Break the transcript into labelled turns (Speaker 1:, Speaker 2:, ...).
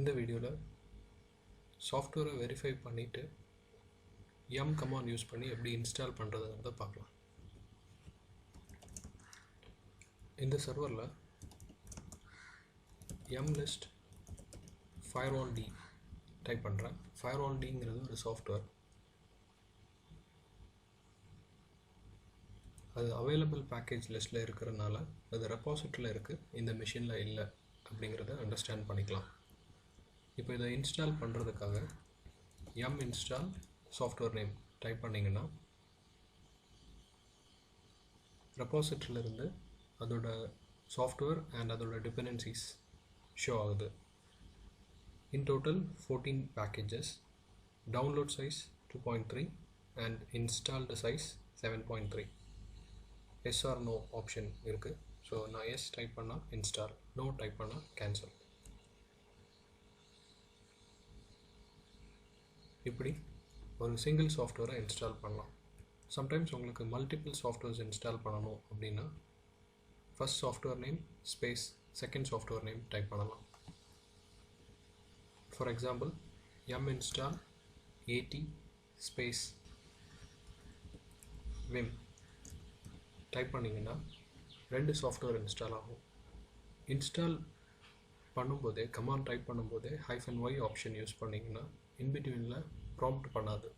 Speaker 1: இந்த வீடியோவில் சாஃப்ட்வேரை வெரிஃபை பண்ணிவிட்டு yum கமாண்ட் யூஸ் பண்ணி எப்படி இன்ஸ்டால் பண்ணுறதுங்கிறத பார்க்கலாம். இந்த சர்வரில் yum list firewall d type பண்ணுறேன். firewall dங்கிறது ஒரு சாஃப்ட்வேர். அது அவைலபிள் பேக்கேஜ் லிஸ்ட்டில் இருக்கிறதுனால அது ரெபாசிட்டரியில் இருக்குது, இந்த மிஷினில் இல்லை அப்படிங்கிறத அண்டர்ஸ்டாண்ட் பண்ணிக்கலாம். இப்போ இதை இன்ஸ்டால் பண்ணுறதுக்காக yum install software name type பண்ணிங்கன்னா ரெபாசிட்டரியிலிருந்து அதோட சாஃப்ட்வேர் அண்ட் அதோட டிபெண்டன்சிஸ் ஷோ ஆகுது. In total 14 packages, download size 2.3 and installed size 7.3. Yes or no option இருக்குது. ஸோ நான் எஸ் டைப் பண்ணால் இன்ஸ்டால், நோ டைப் பண்ணால் கேன்சல். இப்படி ஒரு சிங்கிள் சாஃப்ட்வேரை இன்ஸ்டால் பண்ணலாம். சம்டைம்ஸ் உங்களுக்கு மல்டிபிள் சாஃப்ட்வேர்ஸ் இன்ஸ்டால் பண்ணணும் அப்படின்னா first software name space second software name type பண்ணலாம். For example yum install at space vim type பண்ணிங்கன்னா 2 சாஃப்ட்வேர் இன்ஸ்டால் ஆகும். இன்ஸ்டால் பண்ணும்போதே கமாண்ட் டைப் பண்ணும்போதே -y ஆப்ஷன் யூஸ் பண்ணிங்கன்னா இன்பிட்வீனில் ப்ராம்ப்ட் பண்ணாது.